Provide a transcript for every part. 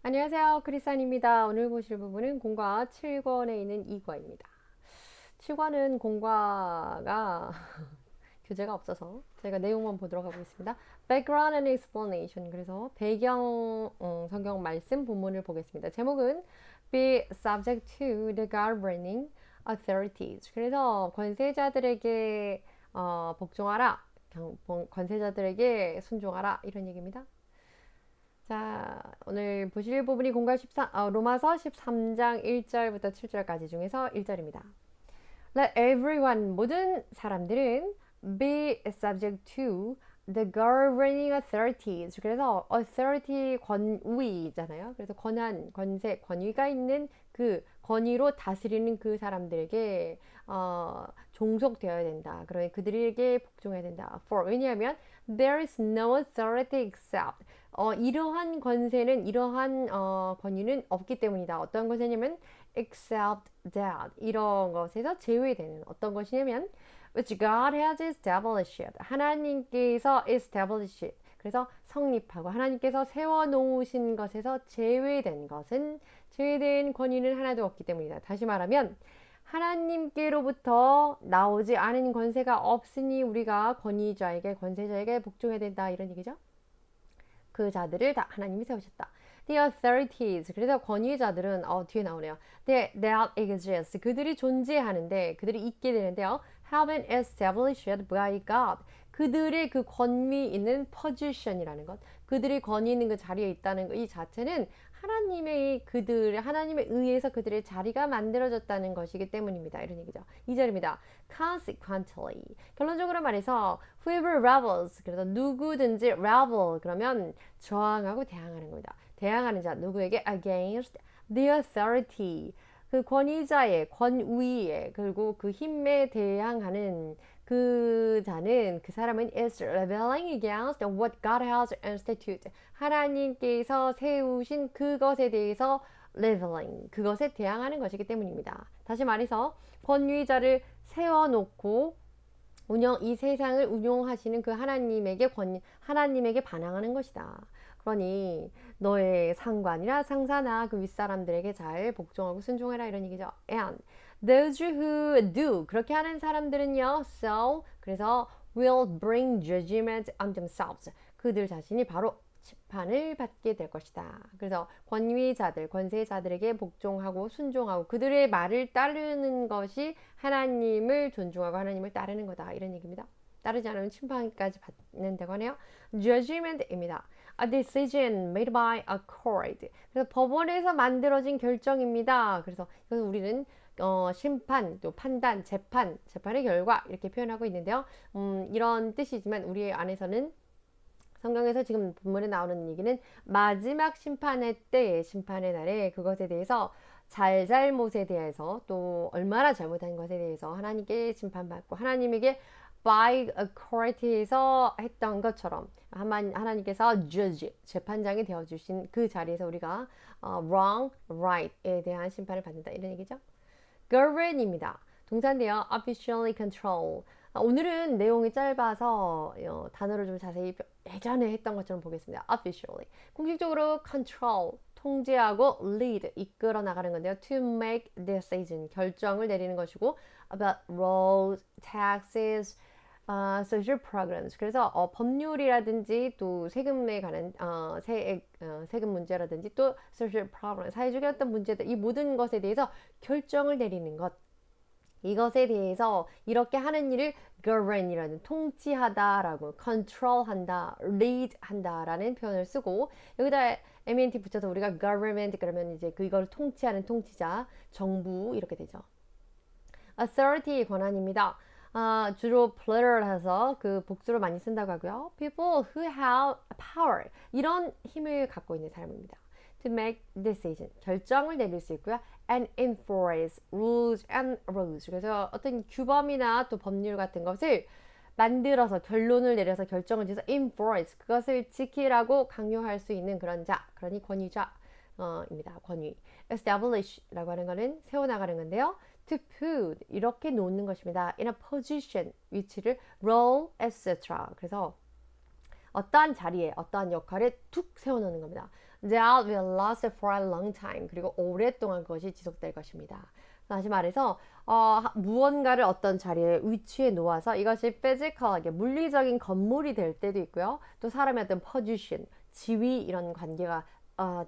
안녕하세요. 크리스안입니다. 오늘 보실 부분은 공과 7권에 있는 2과입니다. 7과는 공과가 교재가 없어서 저희가 내용만 보도록 하겠습니다. Background and explanation. 그래서 배경 성경 말씀 본문을 보겠습니다. 제목은 Be subject to the governing authorities. 그래서 권세자들에게 복종하라. 권세자들에게 순종하라. 이런 얘기입니다. 자, 오늘 보실 부분이 로마서 13장 1절부터 7절까지 중에서 1절입니다. Let everyone, 모든 사람들은 be subject to the governing authorities. 그래서 authority 권위잖아요. 그래서 권한, 권세, 권위가 있는 그 권위로 다스리는 그 사람들에게 종속되어야 된다. 그러니 그들에게 복종해야 된다. 왜냐하면 there is no authority except 이러한 권세는 이러한 권위는 없기 때문이다. 어떤 것이냐면 except that 이런 것에서 제외되는 어떤 것이냐면 which God has established 하나님께서 established 그래서 성립하고 하나님께서 세워놓으신 것에서 제외된 권위는 하나도 없기 때문이다. 다시 말하면 하나님께로부터 나오지 않은 권세가 없으니 우리가 권세자에게 복종해야 된다 이런 얘기죠. 그 자들을 다 하나님이 세우셨다. The authorities. 그래서 권위자들은 뒤에 나오네요. That exist. 그들이 존재하는데 그들이 있게 되는데요. Have been established by God. 그들의 그 권위 있는 position이라는 것. 그들의 권위 있는 그 자리에 있다는 이 자체는 하나님에 의해서 그들의 자리가 만들어졌다는 것이기 때문입니다. 이런 얘기죠. 2절입니다. Consequently. 결론적으로 말해서 whoever rebels. 그래서 누구든지 rebel 그러면 저항하고 대항하는 겁니다. 대항하는 자 누구에게 against the authority. 그 권위자의 권위에 그리고 그 힘에 대항하는 그 사람은 is rebelling against what God has instituted. 하나님께서 세우신 그것에 대해서 rebelling, 그것에 대항하는 것이기 때문입니다. 다시 말해서 권위자를 세워놓고 이 세상을 운용하시는 그 하나님에게 반항하는 것이다. 그러니 너의 상관이나 상사나 그 윗사람들에게 잘 복종하고 순종해라 이런 얘기죠. And those who do 그렇게 하는 사람들은요. So 그래서 will bring judgment on themselves. 그들 자신이 바로 심판을 받게 될 것이다. 그래서 권세자들에게 복종하고 순종하고 그들의 말을 따르는 것이 하나님을 존중하고 하나님을 따르는 거다. 이런 얘기입니다. 따르지 않으면 심판까지 받는다고 하네요. judgment입니다. A decision made by a court. 그래서 법원에서 만들어진 결정입니다. 그래서 이것은 우리는 심판, 또 판단, 재판의 결과 이렇게 표현하고 있는데요. 이런 뜻이지만 우리 안에서는 성경에서 지금 본문에 나오는 얘기는 마지막 심판의 날에 그것에 대해서 잘못에 대해서 또 얼마나 잘못한 것에 대해서 하나님께 심판받고 하나님에게 by a court에서 했던 것처럼 하나님께서 judge, 재판장이 되어주신 그 자리에서 우리가 wrong, right에 대한 심판을 받는다 이런 얘기죠. govern입니다. 동사인데요. officially control. 오늘은 내용이 짧아서 단어를 좀 자세히 예전에 했던 것처럼 보겠습니다. officially. 공식적으로 control, 통제하고 lead, 이끌어 나가는 건데요. to make decision, 결정을 내리는 것이고 about laws, taxes, social programs. 그래서 법률이라든지 또 세금에 관한 세금 문제라든지 또 social problem, 사회적인 어떤 문제들 이 모든 것에 대해서 결정을 내리는 것. 이것에 대해서 이렇게 하는 일을 govern이라는 통치하다라고 control한다, lead한다라는 표현을 쓰고 여기다 ment 붙여서 우리가 government 그러면 이제 그걸 통치하는 통치자, 정부 이렇게 되죠. authority의 권한입니다. 주로 plural해서 그 복수로 많이 쓴다고 하고요. people who have power 이런 힘을 갖고 있는 사람입니다. to make decision 결정을 내릴 수 있고요. and enforce rules and rules 그래서 어떤 규범이나 또 법률 같은 것을 만들어서 결론을 내려서 결정을 지어서 enforce 그것을 지키라고 강요할 수 있는 그런 자 그러니 권위자입니다. 권위 establish라고 하는 거는 세워나가는 건데요. to put 이렇게 놓는 것입니다. in a position 위치를 role etc. 그래서 어떠한 자리에 어떠한 역할에 툭 세워놓는 겁니다. That will last for a long time. 그리고 오랫동안 그것이 지속될 것입니다. 다시 말해서 무언가를 어떤 자리에 위치해 놓아서 이것이 physical하게 물리적인 건물이 될 때도 있고요. 또 사람의 어떤 position, 지위 이런 관계가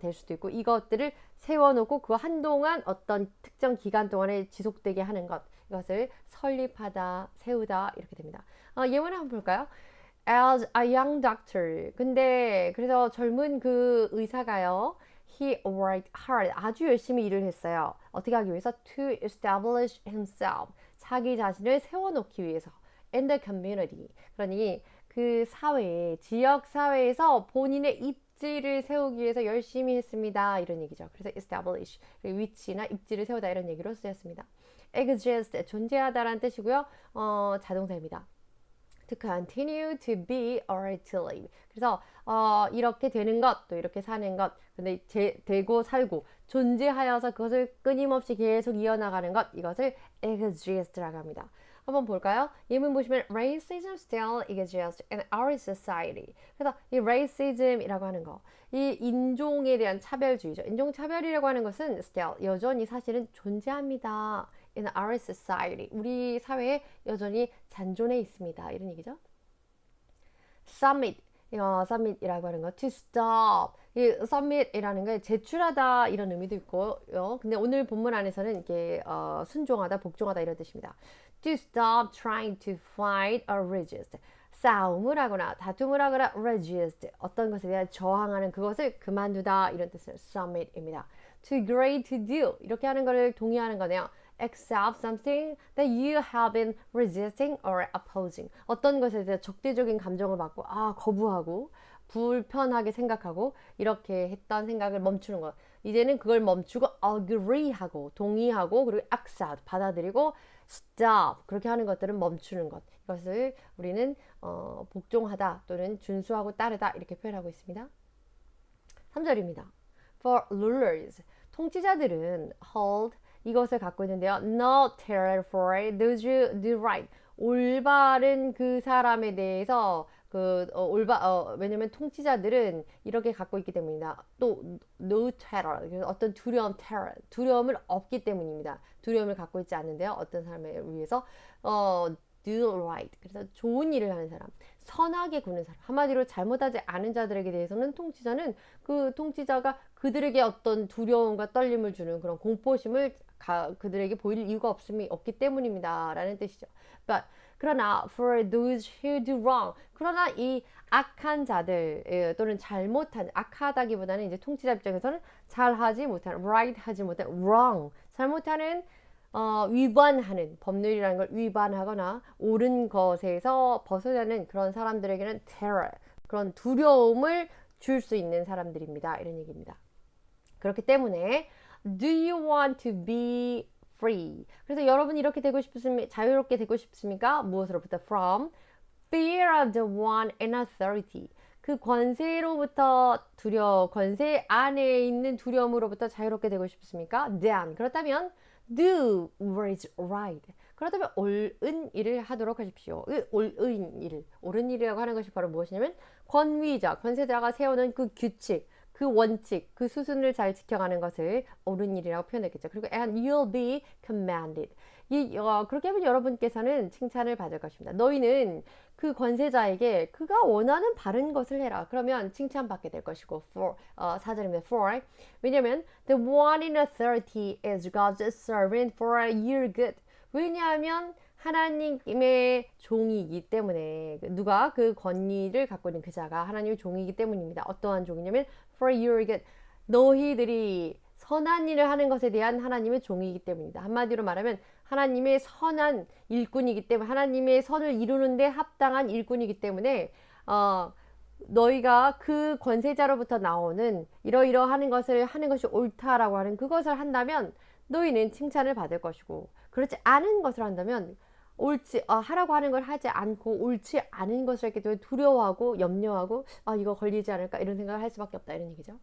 될 수도 있고 이것들을 세워놓고 그 한동안 어떤 특정 기간 동안에 지속되게 하는 것 이것을 설립하다, 세우다 이렇게 됩니다. 예문 한번 볼까요? As a young doctor. 근데 그래서 젊은 그 의사가요. He worked hard. 아주 열심히 일을 했어요. 어떻게 하기 위해서? To establish himself. 자기 자신을 세워놓기 위해서. In the community. 그러니 그 사회에, 지역 사회에서 본인의 입지를 세우기 위해서 열심히 했습니다. 이런 얘기죠. 그래서 establish. 위치나 입지를 세우다 이런 얘기로 쓰였습니다. exist. 존재하다라는 뜻이고요. 자동사입니다. To continue to be or to live. 그래서 이렇게 되는 것, 또 이렇게 사는 것, 근데 되고 살고 존재하여서 그것을 끊임없이 계속 이어나가는 것, 이것을 exist라고 합니다. 한번 볼까요? 예문 보시면 racism still exists in our society. 그래서 이 racism이라고 하는 거, 이 인종에 대한 차별주의죠. 인종차별이라고 하는 것은 still 여전히 사실은 존재합니다. In our society. 우리 사회에 여전히 잔존해 있습니다. 이런 얘기죠. Submit. submit이라고 하는 거. To stop. 이 submit이라는 게 제출하다 이런 의미도 있고요. 근데 오늘 본문 안에서는 이게 순종하다, 복종하다 이런 뜻입니다. To stop trying to fight or resist. 싸움을 하거나 다툼을 하거나 resist. 어떤 것에 대한 저항하는 그것을 그만두다 이런 뜻을 submit입니다. To agree to do. 이렇게 하는 것을 동의하는 거네요. Accept something that you have been resisting or opposing. 어떤 것에 대해 적대적인 감정을 받고 거부하고 불편하게 생각하고 이렇게 했던 생각을 멈추는 것. 이제는 그걸 멈추고 agree하고 동의하고 그리고 accept 받아들이고 stop 그렇게 하는 것들은 멈추는 것. 이것을 우리는 복종하다 또는 준수하고 따르다 이렇게 표현하고 있습니다. 3절입니다. For rulers 통치자들은 hold 이것을 갖고 있는데요. No terror for those who do right. 올바른 그 사람에 대해서 왜냐면 통치자들은 이렇게 갖고 있기 때문이다. 또 no terror. 어떤 두려움을 없기 때문입니다. 두려움을 갖고 있지 않는데요. 어떤 사람에 의해서 do right. 그래서 좋은 일을 하는 사람, 선하게 구는 사람. 한마디로 잘못하지 않은 자들에게 대해서는 통치자는 그 통치자가 그들에게 어떤 두려움과 떨림을 주는 그런 공포심을 그들에게 보일 이유가 없기 때문입니다. 라는 뜻이죠. 그러나 for those who do wrong. 그러나 이 악한 자들 또는 악하다기보다는 이제 통치자 입장에서는 잘하지 못하는 right 하지 못하는 wrong 잘못하는 위반하는 법률이라는 걸 위반하거나 옳은 것에서 벗어나는 그런 사람들에게는 terror 그런 두려움을 줄 수 있는 사람들입니다. 이런 얘기입니다. 그렇기 때문에 Do you want to be free? 그래서 여러분이 이렇게 되고 싶습니까? 자유롭게 되고 싶습니까? 무엇으로부터? From fear of the one in authority. 그 권세로부터 권세 안에 있는 두려움으로부터 자유롭게 되고 싶습니까? Then 그렇다면 do what is right. 그렇다면 옳은 일을 하도록 하십시오. 옳은 일이라고 하는 것이 바로 무엇이냐면 권세자가 세우는 그 규칙, 그 원칙, 그 수순을 잘 지켜가는 것을 옳은 일이라고 표현했겠죠. 그리고 and you'll be commanded. 그렇게 하면 여러분께서는 칭찬을 받을 것입니다. 너희는 그 권세자에게 그가 원하는 바른 것을 해라. 그러면 칭찬받게 될 것이고 4절입니다. for 왜냐하면 the one in authority is God's servant for your good. 왜냐하면 하나님의 종이기 때문에 누가 그 권위를 갖고 있는 그 자가 하나님의 종이기 때문입니다. 어떠한 종이냐면 for your good. 너희들이 선한 일을 하는 것에 대한 하나님의 종이기 때문입니다. 한마디로 말하면 하나님의 선한 일꾼이기 때문에 하나님의 선을 이루는데 합당한 일꾼이기 때문에 너희가 그 권세자로부터 나오는 이러이러하는 것을 하는 것이 옳다라고 하는 그것을 한다면 너희는 칭찬을 받을 것이고 그렇지 않은 것을 한다면 하라고 하는 걸 하지 않고 옳지 않은 것을 했기 때문에 두려워하고 염려하고 이거 걸리지 않을까 이런 생각을 할 수밖에 없다 이런 얘기죠.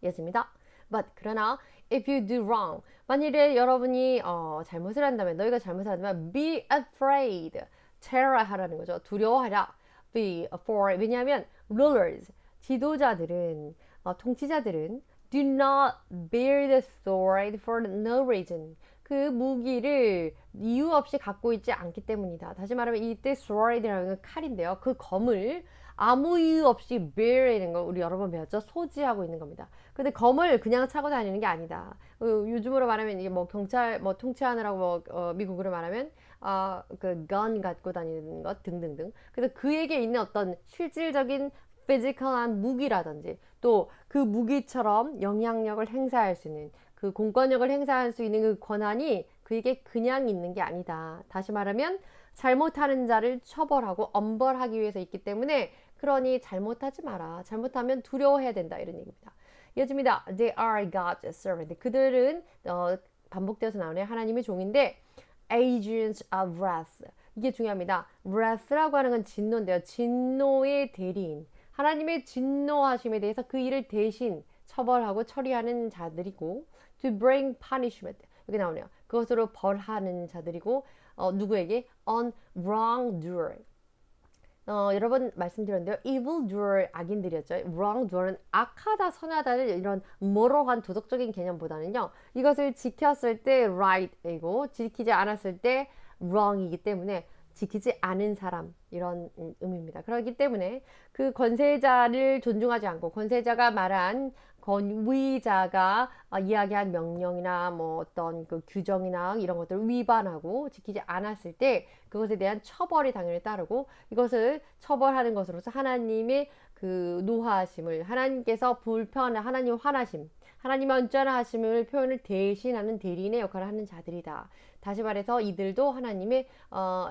였습니다. But 그러나 if you do wrong 만일에 여러분이 잘못을 한다면 너희가 잘못을 한다면 be afraid terror하라는 거죠. 두려워하라. 왜냐하면 rulers, 지도자들은, 통치자들은 do not bear the sword for no reason. 그 무기를 이유 없이 갖고 있지 않기 때문이다. 다시 말하면 이때 sword이라는 건 칼인데요. 그 검을 아무 이유 없이 bear이라는 거 우리 여러 번 배웠죠. 소지하고 있는 겁니다. 근데 검을 그냥 차고 다니는 게 아니다. 요즘으로 말하면 이게 뭐 경찰 뭐 통치하느라고 미국으로 말하면 그 gun 갖고 다니는 것 등등등. 그래서 그에게 있는 어떤 실질적인 피지컬한 무기라든지 또 그 무기처럼 영향력을 행사할 수 있는 그 공권력을 행사할 수 있는 그 권한이 그에게 그냥 있는 게 아니다. 다시 말하면 잘못하는 자를 처벌하고 엄벌하기 위해서 있기 때문에 그러니 잘못하지 마라. 잘못하면 두려워해야 된다. 이런 얘기입니다. 이어집니다. They are God's servant. 그들은 반복되어서 나오네. 하나님의 종인데 agents of wrath. 이게 중요합니다. wrath라고 하는 건 진노인데요. 진노의 대리인. 하나님의 진노하심에 대해서 그 일을 대신 처벌하고 처리하는 자들이고 to bring punishment. 여기 나오네요. 그것으로 벌하는 자들이고 누구에게? on wrongdoer. 여러 번 말씀드렸는데요. evildoer 악인들이었죠. wrongdoer는 악하다, 선하다는 이런 모럴한 도덕적인 개념보다는요. 이것을 지켰을 때 right이고 지키지 않았을 때 wrong이기 때문에 지키지 않은 사람 이런 의미입니다. 그렇기 때문에 그 권세자를 존중하지 않고 권세자가 말한 권위자가 이야기한 명령이나 뭐 어떤 그 규정이나 이런 것들을 위반하고 지키지 않았을 때 그것에 대한 처벌이 당연히 따르고 이것을 처벌하는 것으로서 하나님의 그 노하심을 하나님께서 하나님 화나심 하나님의 언짢아 하심을 표현을 대신하는 대리인의 역할을 하는 자들이다. 다시 말해서 이들도 하나님의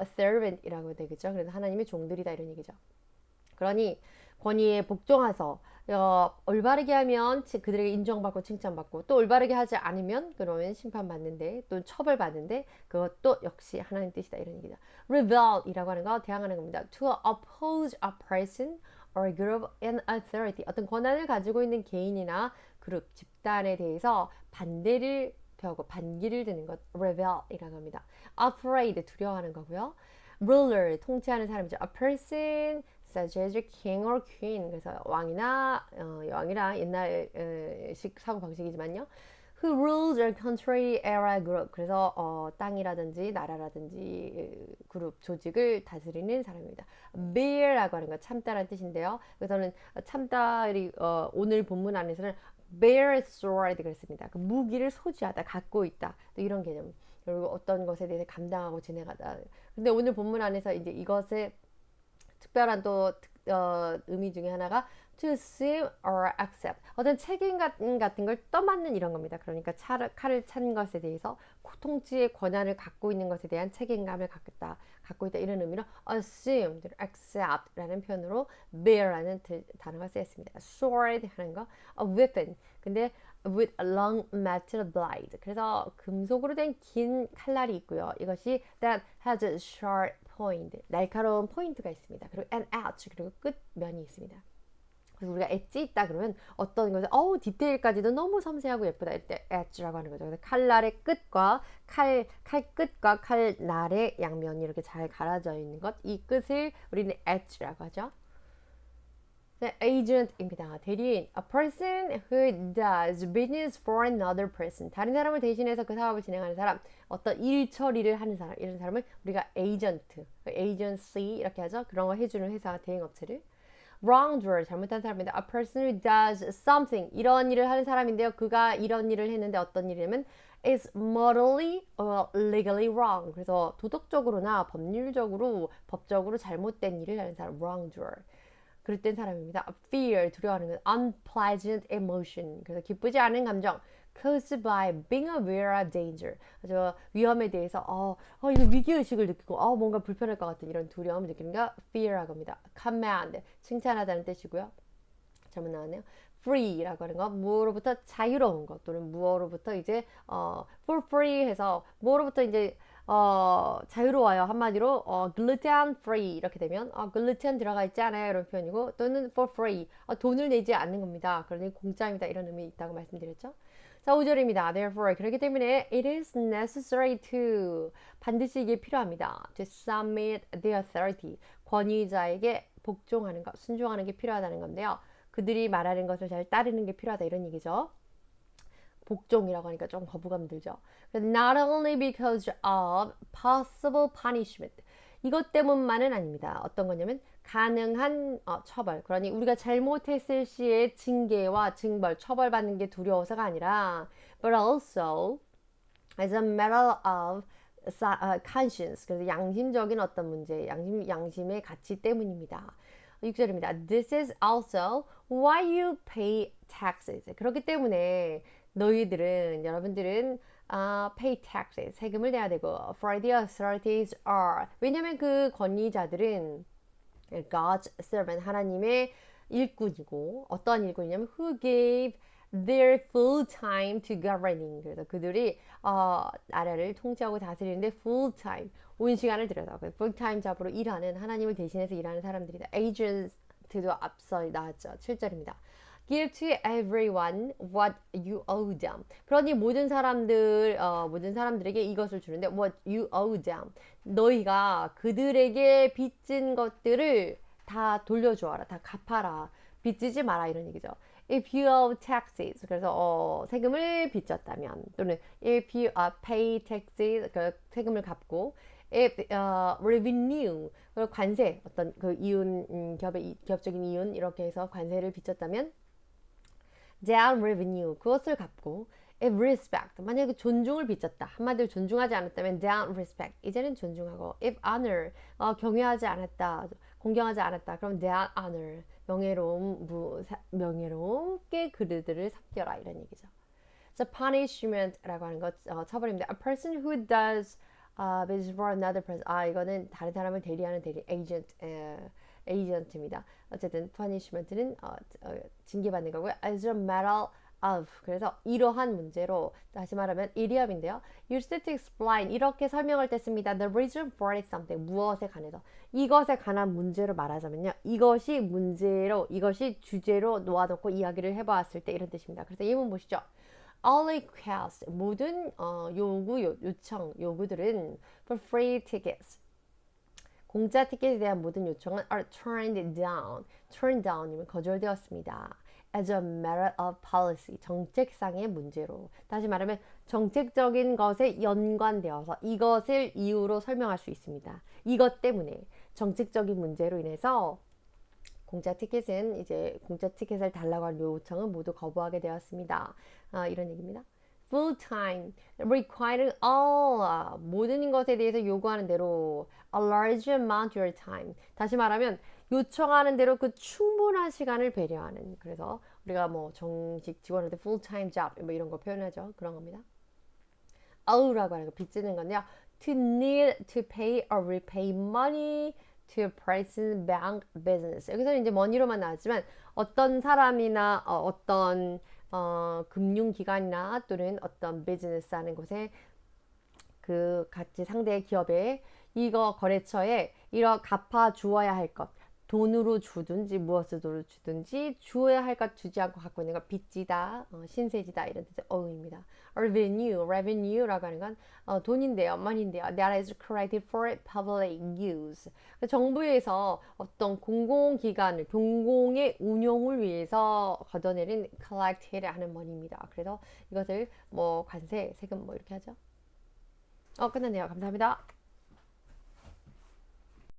servant이라고 되겠죠. 그래서 하나님의 종들이다 이런 얘기죠. 그러니 권위에 복종해서 올바르게 하면 그들에게 인정받고 칭찬받고 또 올바르게 하지 않으면 그러면 심판받는데 또 처벌받는데 그것도 역시 하나님 뜻이다 이런 얘기다. rebel이라고 하는 거 대항하는 겁니다. to oppose a person or group in authority. 어떤 권한을 가지고 있는 개인이나 그룹, 집단에 대해서 반대를 표하고 반기를 드는 것 rebel이라고 합니다. afraid 두려워하는 거고요. ruler 통치하는 사람이죠. a person such as a king or queen. 그래서 왕이나 옛날식 사고 방식이지만요. who rules a country, era, group. 그래서 땅이라든지 나라라든지 그룹 조직을 다스리는 사람입니다. bear라고 하는 거 참다라는 뜻인데요. 그래서는 참다리 오늘 본문 안에서는 bear sword 그랬습니다. 그 무기를 소지하다, 갖고 있다. 또 이런 개념. 그리고 어떤 것에 대해서 감당하고 진행하다. 근데 오늘 본문 안에서 이제 이것의 특별한 또 의미 중에 하나가 to assume or accept. 어떤 책임 같은 걸 떠맡는 이런 겁니다. 그러니까 칼을 찬 것에 대해서 통치의 권한을 갖고 있는 것에 대한 책임감을 갖고 있다 이런 의미로 assume, accept라는 표현으로 bear라는 단어가 쓰였습니다. sword 하는 거, a weapon. 근데 with a long metal blade. 그래서 금속으로 된 긴 칼날이 있고요. 이것이 that has a sharp point. 날카로운 포인트가 있습니다. 그리고 an edge. 그리고 끝면이 있습니다. 그래서 우리가 엣지 있다 그러면 어떤 것을 디테일까지도 너무 섬세하고 예쁘다 이때 엣지라고 하는 거죠. 그래서 칼날의 끝과 칼 끝과 칼날의 양면이 이렇게 잘 갈아져 있는 것, 이 끝을 우리는 엣지라고 하죠. 네, agent입니다. 대리인. A person who does business for another person. 다른 사람을 대신해서 그 사업을 진행하는 사람, 어떤 일 처리를 하는 사람, 이런 사람을 우리가 agent, agency 이렇게 하죠. 그런 거 해주는 회사, 대행업체를. wrongdoer, 잘못한 사람인데 a person who does something, 이런 일을 하는 사람인데요. 그가 이런 일을 했는데 어떤 일이냐면 is morally or legally wrong. 그래서 도덕적으로나 법적으로 잘못된 일을 하는 사람, wrongdoer. 그릇된 사람입니다. fear, 두려워하는 것, unpleasant emotion. 그래서 기쁘지 않은 감정. caused by being aware of danger. 그래서 위험에 대해서 이거 위기의식을 느끼고 뭔가 불편할 것 같은 이런 두려움을 느끼는 게 fear라고 합니다. command, 칭찬하다는 뜻이고요. 잘못 나왔네요. free라고 하는 거, 무엇으로부터 자유로운 것 또는 무엇으로부터 이제 for free 해서 무엇으로부터 이제 자유로워요. 한마디로 gluten free 이렇게 되면 글루텐 들어가 있지 않아요 이런 표현이고 또는 for free 돈을 내지 않는 겁니다. 그러니 공짜입니다 이런 의미 있다고 말씀드렸죠. 자 5절입니다. Therefore 그렇기 때문에 it is necessary to 반드시 이게 필요합니다. To submit the authority 권위자에게 복종하는 것, 순종하는 게 필요하다는 건데요. 그들이 말하는 것을 잘 따르는 게 필요하다 이런 얘기죠. 복종이라고 하니까 좀 거부감 들죠. Not only because of possible punishment. 이것 때문만은 아닙니다. 어떤 거냐면 가능한 처벌. 그러니 우리가 잘못했을 시에 징계와 징벌, 처벌받는 게 두려워서가 아니라 but also as a matter of conscience. 그래서 양심적인 어떤 문제, 양심의 가치 때문입니다. 6절입니다. This is also why you pay taxes. 그렇기 때문에 너희들은 여러분들은 pay taxes 세금을 내야 되고 for the authorities are 왜냐면 그 권위자들은 God's servant 하나님의 일꾼이고 어떠한 일꾼이냐면 who gave their full time to governing 그래서 그들이 나라를 통치하고 다스리는데 full time 온 시간을 들여서 full time 잡으로 일하는 하나님을 대신해서 일하는 사람들이다. agent도 앞서 나왔죠. 7절입니다. Give to everyone what you owe them. 그러니 모든 사람들에게 이것을 주는데 what you owe them. 너희가 그들에게 빚진 것들을 다 돌려주어라, 다 갚아라, 빚지지 마라 이런 얘기죠. If you owe taxes, 그래서 세금을 빚졌다면 또는 if you pay taxes, 그 세금을 갚고 if revenue, 관세, 어떤 그 이윤 기업적인 이윤 이렇게 해서 관세를 빚졌다면 down revenue 그것을 갚고 if respect 만약에 존중을 빚졌다 한마디로 존중하지 않았다면 down respect 이제는 존중하고 if honor 경외하지 않았다 공경하지 않았다 그럼 down honor 명예롭게 그들을 섬겨라 이런 얘기죠. So punishment라고 하는 것 처벌입니다. A person who does business for another person 이거는 다른 사람을 대리하는 agent입니다. 어쨌든 punishment는 징계받는 거고요. As a matter of 그래서 이러한 문제로 다시 말하면 idiom인데요. Used to explain 이렇게 설명할 때 씁니다. The reason for something 무엇에 관해서 이것에 관한 문제로 말하자면요. 이것이 문제로 이것이 주제로 놓아놓고 이야기를 해보았을 때 이런 뜻입니다. 그래서 예문 보시죠. All requests 모든 요청 요구들은 for free tickets 공짜 티켓에 대한 모든 요청은 are turned down이면 거절되었습니다. As a matter of policy, 정책상의 문제로. 다시 말하면 정책적인 것에 연관되어서 이것을 이유로 설명할 수 있습니다. 이것 때문에 정책적인 문제로 인해서 공짜 티켓을 달라고 하는 요청은 모두 거부하게 되었습니다. 이런 얘기입니다. Full time, requiring all 모든 것에 대해서 요구하는 대로 a large amount of your time. 다시 말하면 요청하는 대로 그 충분한 시간을 배려하는. 그래서 우리가 뭐 정식 직원한테 full time job 뭐 이런 거 표현하죠. 그런 겁니다. ow라고 하는 거 빚지는 건데요. To need to pay or repay money to a person, bank, business. 여기서는 이제 money로만 나왔지만 어떤 사람이나 어떤 금융기관이나 또는 어떤 비즈니스 하는 곳에 그 같이 상대 기업에 이거 거래처에 이러 갚아 주어야 할 것 돈으로 주든지 무엇으로 주든지 주어야 할 것 주지 않고 갖고 있는 걸 빚지다, 신세지다 이런 뜻의 어휘입니다. revenue라고 하는 건 돈인데요, money인데요. That is created for public use. 정부에서 어떤 공공기관을 공공의 운용을 위해서 걷어내린 collected 하는 money입니다. 그래서 이것을 뭐 관세, 세금 뭐 이렇게 하죠. 끝났네요. 감사합니다.